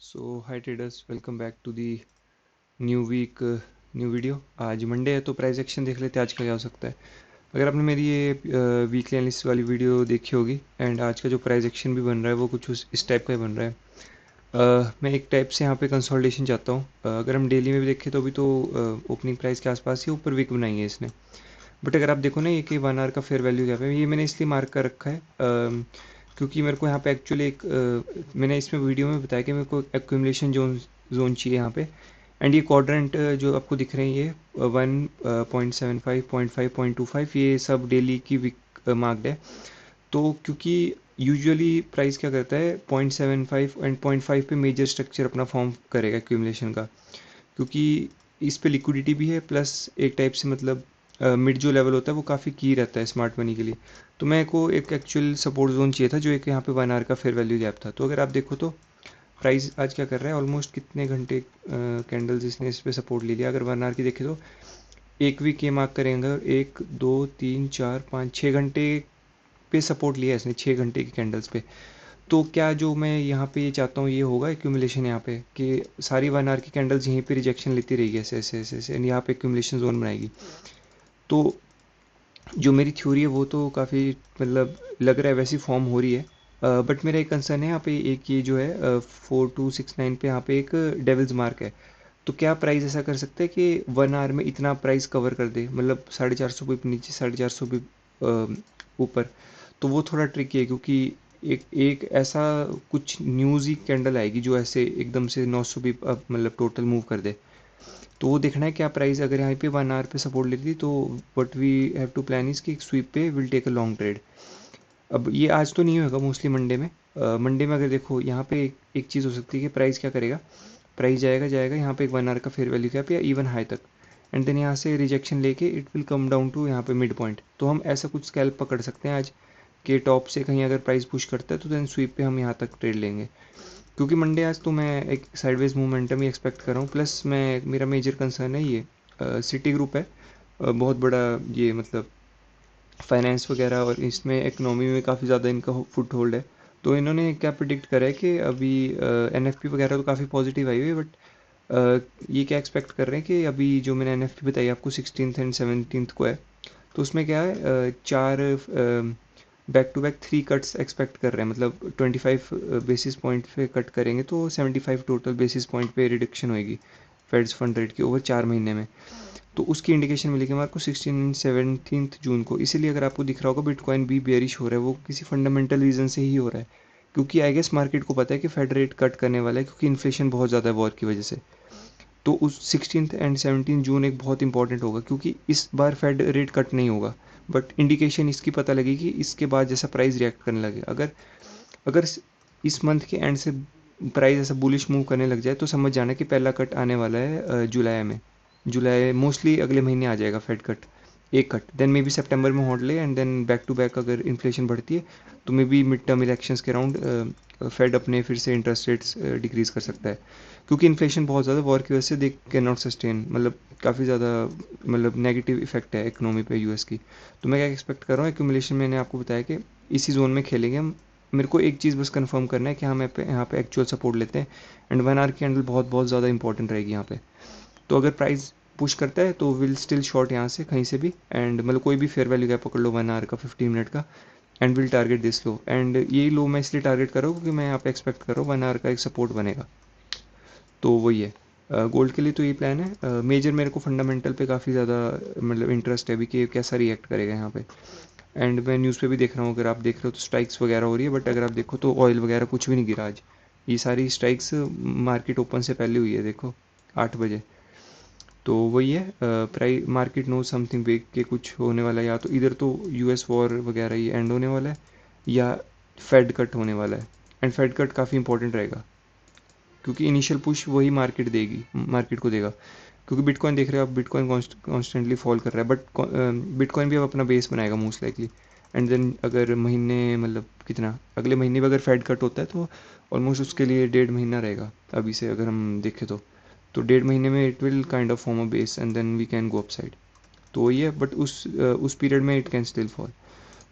So hi traders, welcome back to the new week new video. आज Monday है तो price action देख लेते हैं आज का क्या हो सकता है। अगर आपने मेरी ये वीकली एनालिसिस वाली वीडियो देखी होगी एंड आज का जो प्राइस एक्शन भी बन रहा है वो कुछ इस टाइप का ही बन रहा है। मैं एक टाइप से यहाँ पे कंसोलिडेशन चाहता हूँ। अगर हम डेली में भी देखें तो अभी तो ओपनिंग प्राइस के आसपास ही ऊपर वीक बनाई है इसने। बट अगर आप देखो ना ये कि 1 आवर का फेयर वैल्यू क्या है, ये मैंने इसलिए मार्क कर रखा है क्योंकि मेरे को यहाँ पे एक्चुअली एक मैंने इसमें वीडियो में बताया कि मेरे को एक्यूमुलेशन जोन चाहिए यहाँ पे। एंड ये क्वाड्रेंट जो आपको दिख रहे हैं ये 1.75 0.5 0.25 ये सब डेली की वीक मार्क्ड है। तो क्योंकि यूजुअली प्राइस क्या करता है 0.75 एंड 0.5 पे मेजर स्ट्रक्चर अपना फॉर्म करेगा एक्यूमुलेशन का, क्योंकि इस पे लिक्विडिटी भी है प्लस एक टाइप से मतलब मिड जो लेवल होता है वो काफ़ी की रहता है स्मार्ट मनी के लिए। तो मेरे को एक एक्चुअल सपोर्ट जोन चाहिए था जो एक यहाँ पे 1 आवर का फेयर वैल्यू गैप था। तो अगर आप देखो तो प्राइस आज क्या कर रहा है, ऑलमोस्ट कितने घंटे कैंडल्स इसने इस पे सपोर्ट ले लिया। अगर 1 आवर की देखें तो एक वीक ये मार्क करेंगे, 1 2 3 4 5 6 घंटे पे सपोर्ट लिया है इसने, 6 घंटे की कैंडल्स पे। तो क्या जो मैं यहाँ पे ये चाहता हूँ ये होगा एक्यूमुलेशन यहाँ पे कि सारी 1 आवर की कैंडल्स यहीं पे रिजेक्शन लेती रहेगी ऐसे ऐसे ऐसे ऐसे and यहाँ पे एक्यूमुलेशन जोन बनाएगी। तो जो मेरी थ्योरी है वो तो काफ़ी मतलब लग रहा है वैसी फॉर्म हो रही है। बट मेरा एक कंसर्न है यहाँ पे, एक ये जो है 4269 पे यहाँ पे एक डेविल्स मार्क है। तो क्या प्राइस ऐसा कर सकते हैं कि 1 आवर में इतना प्राइस कवर कर दे, मतलब 450 पिप नीचे 450 पिप ऊपर। तो वो थोड़ा ट्रिकी है क्योंकि एक एक ऐसा कुछ न्यूज़ ही कैंडल आएगी जो ऐसे एकदम से 900 पिप अप मतलब टोटल मूव कर दे। तो वो देखना है क्या प्राइस अगर यहाँ पे 1 आवर पे सपोर्ट लेती तो what we have to plan is कि एक स्वीप पे will take a long trade. अब ये आज तो नहीं होगा, मोस्टली मंडे में। मंडे में अगर देखो यहाँ पे एक चीज़ हो सकती है कि प्राइस क्या करेगा, प्राइस जाएगा जाएगा यहाँ पे एक 1 आवर का फेयर वैल्यू कैप या इवन हाई तक, एंड देन यहाँ से रिजेक्शन लेके it will come down to यहाँ पे मिड पॉइंट। तो हम ऐसा कुछ स्कैल्प पकड़ सकते हैं आज के टॉप से कहीं अगर प्राइस पुश करता है तो देन स्वीप पे हम यहाँ तक ट्रेड लेंगे। क्योंकि मंडे आज तो मैं एक साइडवेज मोमेंटम ही एक्सपेक्ट कर रहा हूँ। प्लस मैं मेरा मेजर कंसर्न है ये सिटी ग्रुप है, बहुत बड़ा ये मतलब फाइनेंस वगैरह और इसमें इकोनॉमी में काफ़ी ज़्यादा इनका फुट होल्ड है। तो इन्होंने क्या प्रिडिक्ट करा है कि अभी एनएफपी वगैरह तो काफ़ी पॉजिटिव आई हुई है, बट ये क्या एक्सपेक्ट कर रहे हैं कि अभी जो मैंने एनएफपी बताई आपको 16th एंड 17th को है, तो उसमें क्या है चार back to back 3 cuts expect कर रहे हैं, मतलब 25 बेसिस पॉइंट पे कट करेंगे तो 75 टोटल बेसिस पॉइंट पे रिडक्शन होएगी फेड्स फंड रेट की ओवर 4 महीने में। तो उसकी इंडिकेशन मिलेगी हमारे को 16 17 जून को। इसीलिए अगर आपको दिख रहा होगा बिटकॉइन भी बेरिश हो रहा है, वो किसी फंडामेंटल रीज़न से ही हो रहा है, क्योंकि आई गेस मार्केट को पता है कि फेड रेट कट करने वाला है क्योंकि इन्फ्लेशन बहुत ज़्यादा है वॉर की वजह से। तो उस 16 एंड 17 जून एक बहुत इंपॉर्टेंट होगा क्योंकि इस बार फेड रेट कट नहीं होगा, बट इंडिकेशन इसकी पता लगेगी इसके बाद जैसा प्राइस रिएक्ट करने लगे। अगर अगर इस मंथ के एंड से प्राइस ऐसा बुलिश मूव करने लग जाए तो समझ जाना कि पहला कट आने वाला है जुलाई में। जुलाई मोस्टली अगले महीने आ जाएगा फेड कट, एक कट, देन मे बी सितंबर में होल्ड ले and then back to back अगर इन्फ्लेशन बढ़ती है तो maybe mid term elections के अराउंड फेड अपने फिर से इंटरेस्ट रेट्स डिक्रीज़ कर सकता है। क्योंकि इन्फ्लेशन बहुत ज़्यादा वॉर की वजह से दे कैन नॉट सस्टेन, मतलब काफ़ी ज़्यादा मतलब नेगेटिव इफेक्ट है इकोनॉमी पे यूएस की। तो मैं क्या एक्सपेक्ट कर रहा हूँ एक्यूमुलेशन, मैंने आपको बताया कि इसी जोन में खेलेंगे हम। मेरे को एक चीज़ बस कंफर्म करना है कि हम यहाँ पे एक्चुअल सपोर्ट लेते हैं एंड 1 आवर की कैंडल बहुत बहुत ज़्यादा इंपॉर्टेंट रहेगी यहाँ पे। तो अगर प्राइस पुश करता है तो विल स्टिल शॉर्ट यहाँ से कहीं से भी, एंड मतलब कोई भी फेयर वैल्यू गैप पकड़ लो 1 आवर का 15 मिनट का, and will target this low. And यही लो मैं इसलिए टारगेट कर रहा हूँ क्योंकि मैं यहाँ पे एक्सपेक्ट कर रहा हूँ 1 आवर का एक सपोर्ट बनेगा। तो वही है। गोल्ड के लिए तो ये प्लान है। मेजर मेरे को फंडामेंटल पे काफ़ी ज़्यादा मतलब इंटरेस्ट है अभी कि कैसा रिएक्ट करेगा यहाँ पे। एंड मैं न्यूज़ पे भी देख रहा हूँ, अगर आप देख रहे हो तो स्ट्राइक्स वगैरह हो रही है, बट अगर आप देखो तो ऑयल वगैरह कुछ भी नहीं गिरा आज। ये सारी स्ट्राइक्स मार्केट ओपन से पहले हुई है, देखो 8 बजे। तो वही है, price market know something big के कुछ होने वाला है, या तो इधर तो यूएस वॉर वगैरह ये एंड होने वाला है या फेड कट होने वाला है। एंड फेड कट काफ़ी इंपॉर्टेंट रहेगा क्योंकि इनिशियल पुश वही मार्केट देगी, मार्केट को देगा। क्योंकि बिटकॉइन देख रहे हो आप, बिटकॉइन कॉन्स्टेंटली फॉल कर रहा है, बट बिटकॉइन भी अब अपना बेस बनाएगा मोस्ट लाइकली। एंड देन अगर महीने मतलब कितना अगले महीने भी अगर फेड कट होता है तो ऑलमोस्ट उसके लिए 1.5 महीना रहेगा अभी से अगर हम देखें तो 1.5 महीने में it will kind of form a base and then we can go upside. तो वही है, बट उस पीरियड में इट कैन स्टिल फॉल।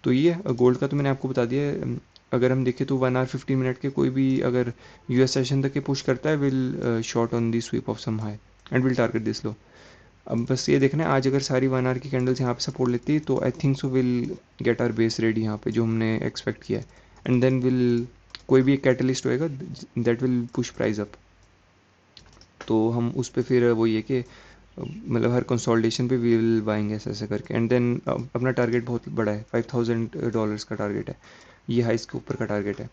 तो ये गोल्ड का तो मैंने आपको बता दिया है। अगर हम देखें तो 1 आवर 15 मिनट के कोई भी अगर यूएस सेशन तक के पुश करता है, will short on the sweep of some high and will target this low. अब बस ये देखना है, आज अगर सारी 1 आवर की कैंडल्स यहाँ पे सपोर्ट लेती है तो I think so will get our base ready यहाँ पे जो हमने एक्सपेक्ट किया है, एंड देन विल कोई भी एक कैटलिस्ट होएगा that will push price up. तो हम उस पर फिर वही है कि मतलब हर कंसोलिडेशन पे वी विल बाइंग ऐसे ऐसे करके, एंड देन अपना टारगेट बहुत बड़ा है, $5000 का टारगेट है, ये हाइस के ऊपर का टारगेट है।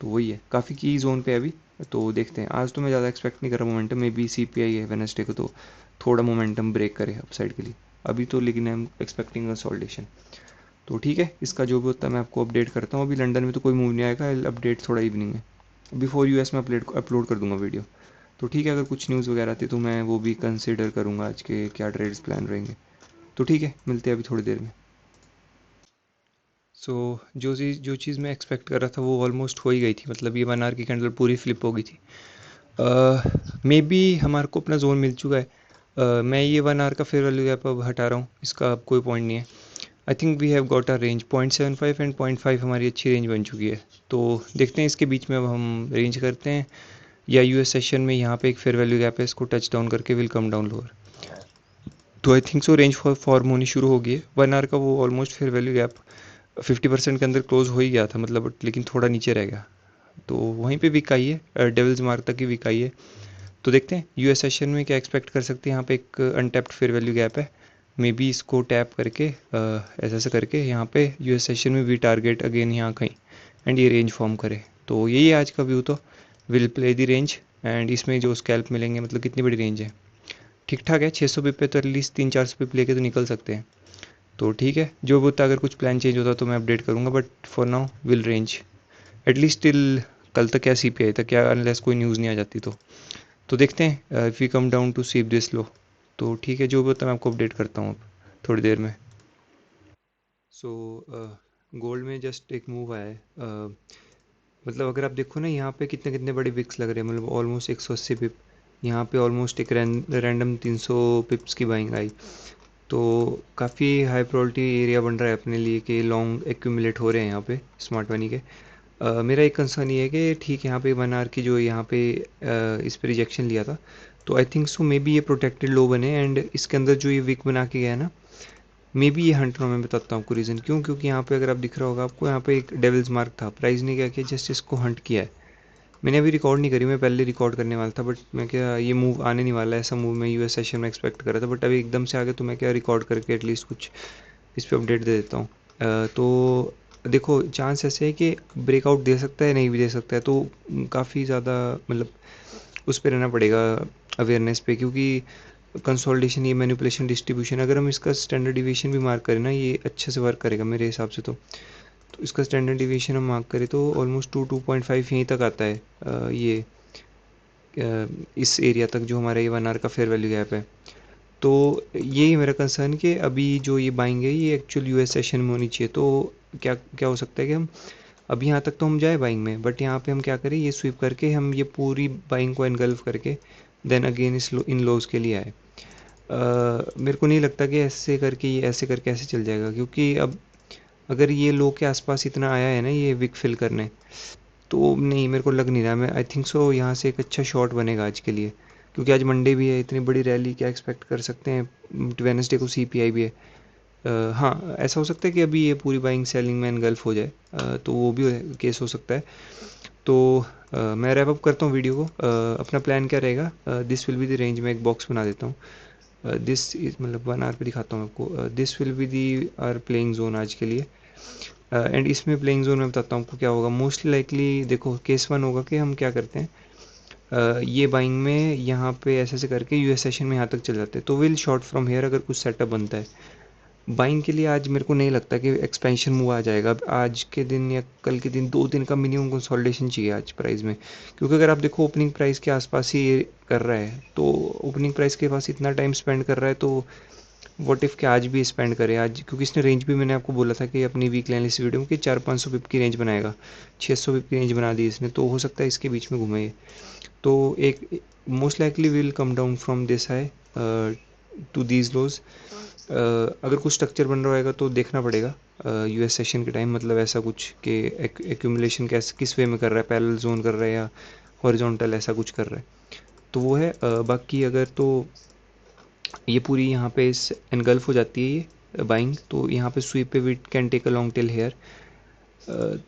तो वही है, काफ़ी की जोन पे है अभी। तो देखते हैं, आज तो मैं ज़्यादा एक्सपेक्ट नहीं कर रहा मोमेंटम, मे बी CPI है वेनसडे को तो थोड़ा मोमेंटम ब्रेक करे अपसाइड के लिए अभी तो, लेकिन आई एम एक्सपेक्टिंग कंसोलिडेशन। तो ठीक है, इसका जो भी होता है मैं आपको अपडेट करता हूँ। अभी लंदन में तो कोई मूव नहीं आएगा, अपडेट थोड़ा इवनिंग में बिफोर US में अपलोड कर दूंगा वीडियो। तो ठीक है, अगर कुछ न्यूज़ वगैरह आती है तो मैं वो भी कंसिडर करूँगा आज के क्या ट्रेड्स प्लान रहेंगे। तो ठीक है, मिलते हैं अभी थोड़ी देर में। सो जो चीज़ मैं एक्सपेक्ट कर रहा था वो ऑलमोस्ट हो ही गई थी, मतलब ये 1 आवर की कैंडल पूरी फ्लिप हो गई थी। मे बी हमारे को अपना जोन मिल चुका है। मैं ये 1 आवर का फेयर वैल्यू गैप अब हटा रहा हूँ, इसका अब कोई पॉइंट नहीं है। I think we have got a range 0.75 and 0.5 हमारी अच्छी रेंज बन चुकी है। तो देखते हैं इसके बीच में अब हम रेंज करते हैं, या US सेशन में यहाँ पे एक फेयर वैल्यू गैप है, इसको टच डाउन करके विल कम डाउन लोअर। तो I think so range form होनी शुरू हो गई है। 1 आवर का वो ऑलमोस्ट फेयर वैल्यू गैप 50% के अंदर क्लोज हो ही गया था, मतलब लेकिन थोड़ा नीचे रह गया। तो वहीं पे वीक आई है, डेविल्स मार्क तक की वीक आई है। तो देखते हैं US सेशन में क्या एक्सपेक्ट कर सकते हैं। यहाँ पे एक अनटैप्ड फेयर वैल्यू गैप है, मे बी इसको टैप करके ऐसा ऐसा करके यहाँ पे US सेशन में वी टारगेट अगेन यहाँ कहीं, एंड ये रेंज फॉर्म करे। तो यही है आज का व्यू। तो will play the range, and इसमें जो स्कैल्प मिलेंगे, मतलब कितनी बड़ी रेंज है, ठीक ठाक है। 600 पिप पे तो एटलीस्ट 300-400 पिप लेके तो निकल सकते हैं। तो ठीक है, जो भी होता है, अगर कुछ प्लान चेंज होता तो मैं अपडेट करूँगा, but for now will range at least till कल तक, क्या CPI तक, क्या अनलेस कोई न्यूज़ नहीं आ जाती तो देखते हैं if we come down to sweep this low. तो ठीक है, जो भी होता है मैं आपको अपडेट करता हूँ अब थोड़ी देर में। सो गोल्ड में जस्ट एक मूव आया है, मतलब अगर आप देखो ना यहाँ पे कितने कितने बड़े विक्स लग रहे हैं, मतलब ऑलमोस्ट 180 पिप, यहाँ पे ऑलमोस्ट एक रैंडम 300 पिप्स की बाइंग आई। तो काफ़ी हाई प्रोबेबिलिटी एरिया बन रहा है अपने लिए कि लॉन्ग एक्यूमुलेट हो रहे हैं यहाँ पे स्मार्ट मनी के। मेरा एक कंसर्न ये है कि ठीक है, यहाँ पे 1 आवर की जो यहाँ पे इस पे रिजेक्शन लिया था, तो I think so may be ये प्रोटेक्टेड लो बने, एंड इसके अंदर जो ये विक बना के गया है ना, मे बी ये हंट रहा हूँ। मैं बताता हूँ आपको रीज़न क्यों, क्योंकि यहाँ पे अगर आप दिख रहा होगा आपको, यहाँ पे एक डेविल्स मार्क था, प्राइस ने क्या किया, जस्ट इसको हंट किया है। मैंने अभी रिकॉर्ड नहीं करी, मैं पहले रिकॉर्ड करने वाला था, बट मैं क्या ये मूव आने नहीं वाला है, ऐसा मूव मैं US सेशन में एक्सपेक्ट कर रहा था, बट अभी एकदम से आ गया, तो मैं क्या रिकॉर्ड करके एटलीस्ट कुछ इस पर अपडेट दे देता हूँ। तो देखो, चांस ऐसे है कि ब्रेकआउट दे सकता है, नहीं भी दे सकता है, तो काफ़ी ज़्यादा मतलब उस पर रहना पड़ेगा, अवेयरनेस पे, क्योंकि कंसोलिडेशन, ये मैनिपुलेशन डिस्ट्रीब्यूशन, अगर हम इसका स्टैंडर्ड डिवीजन भी मार्क करें ना, ये अच्छे से वर्क करेगा मेरे हिसाब से। तो इसका स्टैंडर्ड डिवीजन हम मार्क करें तो ऑलमोस्ट 2.5 यहीं तक आता है, ये इस एरिया तक जो हमारा ये 1 आवर का फेयर वैल्यू गैप है। तो यही मेरा कंसर्न कि अभी जो ये बाइंग है ये एक्चुअल US सेशन में होनी चाहिए। तो क्या क्या हो सकता है कि हम अभी यहाँ तक तो हम जाए बाइंग में, बट यहाँ पे हम क्या करें, ये स्वीप करके हम ये पूरी बाइंग को एनगल्फ करके देन अगेन इन लोज के लिए आए। मेरे को नहीं लगता कि ऐसे करके ये ऐसे करके ऐसे चल जाएगा, क्योंकि अब अगर ये लो के आसपास इतना आया है ना ये विक फिल करने, तो नहीं, मेरे को लग नहीं रहा। मैं आई थिंक सो यहाँ से एक अच्छा शॉट बनेगा आज के लिए, क्योंकि आज मंडे भी है, इतनी बड़ी रैली क्या एक्सपेक्ट कर सकते हैं। वेनसडे को CPI भी है। हाँ, ऐसा हो सकता है कि अभी ये पूरी बाइंग सेलिंग में एनगल्फ हो जाए, तो वो भी केस हो सकता है। तो मैं रैप अप करता हूँ वीडियो को। अपना प्लान क्या रहेगा, this will be the range में एक बॉक्स बना देता हूँ। दिस इज मतलब 1 आवर पे दिखाता हूँ आपको। This will be the our playing zone आज के लिए, एंड इसमें प्लेइंग जोन में बताता हूँ आपको क्या होगा। मोस्ट लाइकली देखो, केस वन होगा कि हम क्या करते हैं, ये बाइंग में यहाँ पे ऐसे ऐसे करके US सेशन में यहाँ तक चल जाते हैं, तो विल शॉर्ट फ्रॉम हेयर अगर कुछ सेटअप बनता है। बाइंग के लिए आज मेरे को नहीं लगता कि एक्सपेंशन मूव आ जाएगा। अब आज के दिन या कल के दिन 2 दिन का मिनिमम कंसोलिडेशन चाहिए आज प्राइस में, क्योंकि अगर आप देखो ओपनिंग प्राइस के आसपास ही ये कर रहा है, तो ओपनिंग प्राइस के पास इतना टाइम स्पेंड कर रहा है, तो व्हाट इफ़ कि आज भी स्पेंड करे आज, क्योंकि इसने रेंज भी, मैंने आपको बोला था कि अपनी वीक लाइन इस वीडियो में कि 400-500 पिप की रेंज बनाएगा, 600 पिप की रेंज बना दी इसने, तो हो सकता है इसके बीच में घूमे ये। तो एक most likely will come down from this high to these lows, अगर कुछ स्ट्रक्चर बन रहा होगा तो देखना पड़ेगा यूएस सेशन के टाइम, मतलब ऐसा कुछ कि एक्यूमुलेशन कैसे किस वे में कर रहा है, पैरेलल जोन कर रहा है या हॉरिजॉन्टल, ऐसा कुछ कर रहा है, तो वो है। बाकी अगर तो ये पूरी यहाँ पे इस एनगल्फ हो जाती है ये बाइंग, तो यहाँ पे स्वीप पे we can take a long tail here.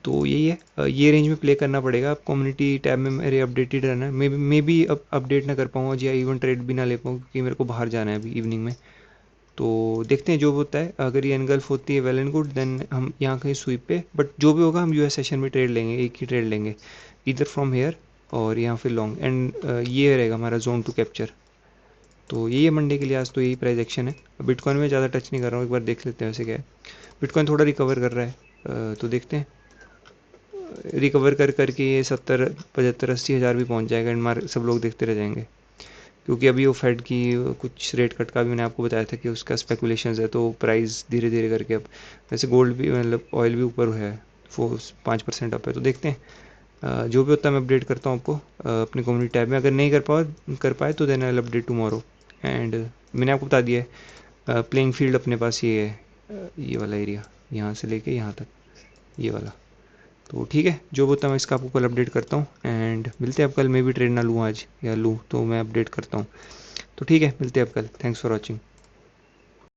तो यही है, ये रेंज में प्ले करना पड़ेगा। आप कम्युनिटी टैब में मेरे अपडेटेड रहना है। मे बी अब अपडेट ना कर पाऊँ आज, या इवन ट्रेड भी ना ले पाऊँ, क्योंकि मेरे को बाहर जाना है अभी इवनिंग में। तो देखते हैं जो भी होता है। अगर ये एनगल्फ होती है वेल एंड गुड, देन हम यहाँ कहीं स्वीप पे, बट जो भी होगा हम यूएस सेशन में ट्रेड लेंगे, एक ही ट्रेड लेंगे, इधर फ्रॉम हेयर और यहाँ फिर लॉन्ग एंड। ये रहेगा हमारा जोन टू कैप्चर। तो यही है मंडे के लिए, आज तो यही प्राइस एक्शन है। बिटकॉइन में ज़्यादा टच नहीं कर रहा हूँ, एक बार देख लेते हैं वैसे क्या है। बिटकॉइन थोड़ा रिकवर कर रहा है, तो देखते हैं। रिकवर कर करके ये 70 75 80 हज़ार भी पहुंच जाएगा, एंड मार सब लोग देखते रह जाएंगे। क्योंकि अभी वो फेड की कुछ रेट कट का भी मैंने आपको बताया था कि उसका स्पेकुलेशंस है, तो प्राइस धीरे धीरे करके अब, वैसे गोल्ड भी मतलब ऑयल भी ऊपर है, 5% अप है, तो देखते हैं। जो भी होता है मैं अपडेट करता हूँ आपको अपनी कम्युनिटी टैब में। अगर नहीं कर पाए तो then I update tomorrow. And मैंने आपको बता दिया है प्लेइंग फील्ड अपने पास ये है, ये वाला एरिया, यहाँ से लेके यहाँ तक, ये वाला। तो ठीक है, जो होता है मैं इसका आपको कल अपडेट करता हूँ, एंड मिलते हैं अब कल। मैं भी ट्रेड ना लूँ आज, या लूँ तो मैं अपडेट करता हूँ। तो ठीक है, मिलते हैं अब कल। Thanks for watching.